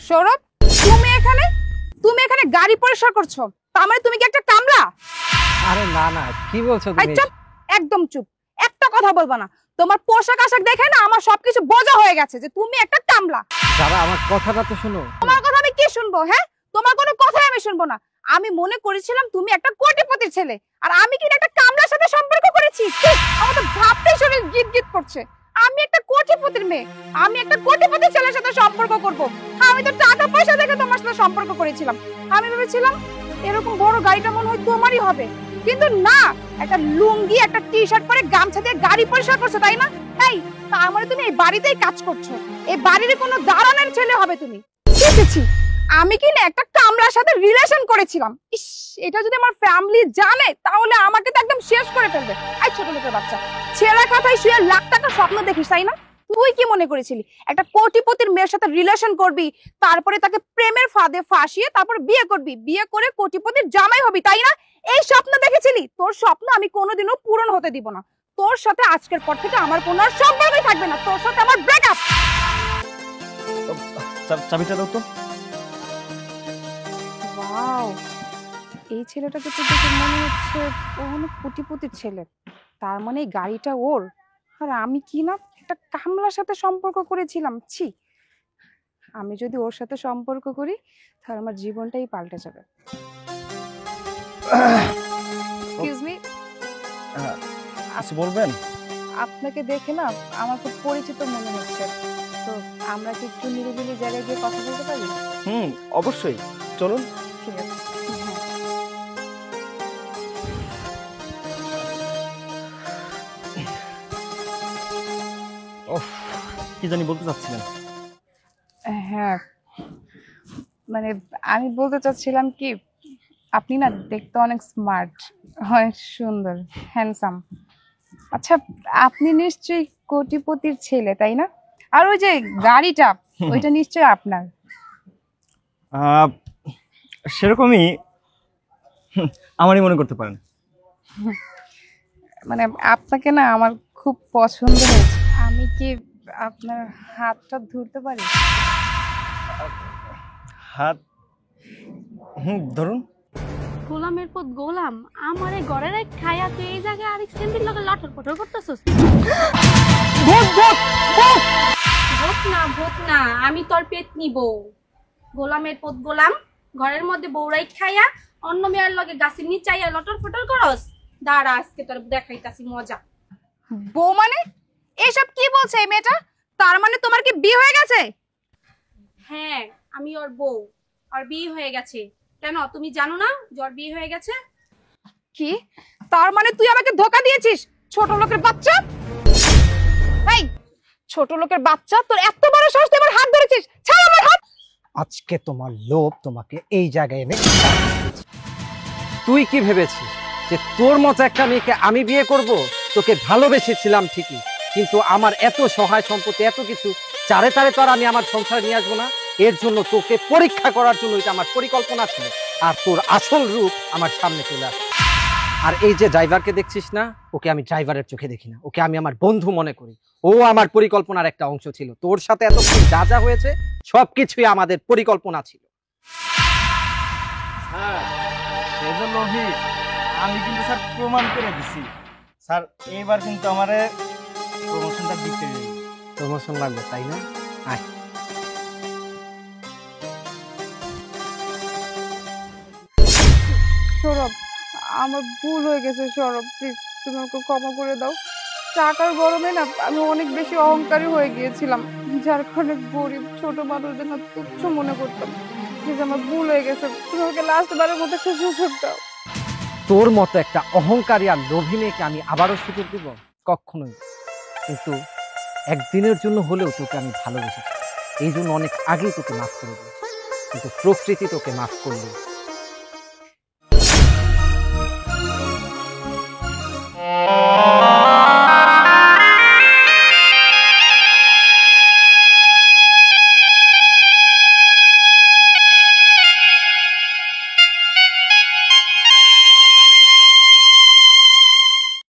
সৌরভ, তুমি এখানে তুমি এখানে গাড়ি পরিষ্কার করছো, তার মানে তুমি কি একটা কামলা? আরে না না, কি বলছো তুমি? চুপ, একদম চুপ, একটা কথা বলবা না। তোমার পোশাক আশাক দেখে না আমার সবকিছু বোঝা হয়ে গেছে যে তুমি একটা কামলা। যারা, আমার কথাটা তো শোনো। তোমার কথা আমি কি শুনবো? হ্যাঁ, তোমার কোনো কথাই আমি শুনবো না। আমি মনে করেছিলাম তুমি একটা কোটিপতির ছেলে, আর আমি কি একটা কামলার সাথে সম্পর্ক করেছি? আমার তো ভাবতেই শরীর গিট গিট করছে। আমি একটা কোটিপতির মেয়ে, আমি একটা কোটিপতির ছেলের সাথে সম্পর্ক করব? আমি তো টাকা পয়সা দেখে তোমার সাথে সম্পর্ক করেছিলাম। আমি ভেবেছিলাম এরকম বড় গাড়িটা মনে হয় তোমারই হবে, কিন্তু না, একটা লুঙ্গি একটা টি শার্ট পরে গামছা দিয়ে গাড়ি পরিষ্কার করছো, তাই না? এই, তার মানে তুমি এই বাড়িতেই কাজ করছো, এই বাড়ির কোনো দারোয়ানের ছেলে হবে তুমি? বুঝেছি, আমি কি না একটা কামলার সাথে রিলেশন করেছিলাম। ইস, এটা যদি আমার ফ্যামিলি জানে তাহলে আমাকে তো একদম শেষ করে ফেলবে। এই ছোট লোকের বাচ্চা, ছেঁড়া কথায় শুয়ে লাখ টাকা স্বপ্ন দেখিস, তাই না? তুই কি মনে করেছিলি একটা কোটিপতির মেয়ের সাথে রিলেশন করবি, তারপরে তাকে প্রেমের ফাঁদে ফাঁসিয়ে তারপর বিয়ে করবি, বিয়ে করে কোটিপতির জামাই হবি, তাই না? এই স্বপ্ন দেখেছিলি? তোর স্বপ্ন আমি কোনোদিনও পূরণ হতে দিব না। তোর সাথে আজকের পর থেকে আমার কোনো আর সম্পর্কই থাকবে না, তোর সাথে আমার ব্রেকআপ। চাবিটা দাও তো। ওয়াও, এই ছেলেটাকে তো দেখে মনে হচ্ছে ও অনেক কোটিপতির ছেলে। তার মানে এই গাড়িটা ওর, আর আমি কি না একটা কামলার সাথে সম্পর্ক করেছিলাম। ছি, আমি যদি ওর সাথে সম্পর্ক করি তাহলে আমার জীবনটাই পাল্টে যাবে। এক্সকিউজ মি, কিছু বলবেন? আপনাকে দেখে না আমার খুব পরিচিত মনে হচ্ছে, তো আমরা কি একটু নিরিবিলি জায়গায় গিয়ে কথা বলতে পারি? অবশ্যই, চলুন। ঠিক আছে। কি জানি বলতে চাচ্ছিলেন? হ্যাঁ, মানে আমি বলতে চাচ্ছিলাম কি, আপনি না দেখতে অনেক স্মার্ট, অনেক সুন্দর, হ্যান্ডসাম। আচ্ছা, আপনি নিশ্চয়ই কোটিপতির ছেলে, তাই না? আর ওই যে গাড়িটা, ওইটা নিশ্চয়ই আপনার। সেরকমই আমারই মনে করতে পারেন। মানে আপনাকে না আমার খুব পছন্দ হয়েছে। আমি কি আপনার হাতটা ধরতে পারি? হাত? ধরুন। গোলামের পথ গোলাম, আমারে ঘরের এক খায়া তুই এই জায়গায় আরেক সেন্দির লগে লটর পটর করতেছস। ভূত না, আমি তোর পেতনি বউ। গোলামের পথ গোলাম, ঘরের মধ্যে বউরাই খায়া অন্য মেয়ের লগে গাছের নিচাইয়া লটর পটর করস। দাঁড়া, আজকে তোর দেখাইতাছি মজা। বউ মানে? এসব কি বলছে এই মেয়েটা? তার মানে তোমার কি বিয়ে হয়ে গেছে? হ্যাঁ, আমি ওর বউ, আর বিয়ে হয়ে গেছে। কেন, তুমি জানো না যে ওর বিয়ে হয়ে গেছে? কি? তার মানে তুই আমাকে ধোকা দিয়েছিস, ছোট লোকের বাচ্চা! এই ছোট লোকের বাচ্চা, তোর এত বড় সাহস, তুই আমার হাত ধরেছিস! ছাড় আমার হাত! আজকে তোমার লোভ তোমাকে এই জায়গায় এনে। তুই কি ভেবেছিস যে তোর মতো একটা মেয়েকে আমি বিয়ে করব? তোকে ভালোবেসেছিলাম ঠিকই, কিন্তু আমার এত সহায় সম্পত্তি, এত কিছু চারে তারে তো আর আমি আমার সংসারে নিয়ে আসবো না। এর জন্য তোকে পরীক্ষা করার জন্য এটা আমার পরিকল্পনা ছিল, আর তোর আসল রূপ আমার সামনে চলে আসে। আর এই যে ড্রাইভারকে দেখছিস না, ওকে আমি ড্রাইভারের চোখে দেখি না, ওকে আমি আমার বন্ধু মনে করি। ও আমার পরিকল্পনার একটা অংশ ছিল। তোর সাথে এতক্ষণ যা যা হয়েছে সবকিছুই আমাদের পরিকল্পনা ছিল। আমি কিন্তু স্যার প্রমাণ করে দিছি স্যার, এইবার কিন্তু আমারে প্রমোশনটা দিতে হবে। প্রমোশন লাগবে তাই না? আয়। সৌরভ, আমার ভুল হয়ে গেছে সৌরভ, প্লিজ তুমি আমাকে ক্ষমা করে দাও। টাকার গরমে না আমি অনেক বেশি অহংকারী হয়ে গিয়েছিলাম, যার কারণে গরিব ছোট মানুষদের না তুচ্ছ মনে করতাম। প্লিজ আমার ভুল হয়ে গেছে, তুমি আমাকে লাস্ট বারের মতো একটা সুযোগ দাও। তোর মতো একটা অহংকারী আর লোভী মেয়েকে আমি আবারও সুযোগ দিব? কখনোই। কিন্তু একদিনের জন্য হলেও তোকে আমি ভালোবেসেছি, এই জন্য অনেক আগেই তোকে মাফ করে দিয়েছি, কিন্তু প্রকৃতি তোকে মাফ করলো।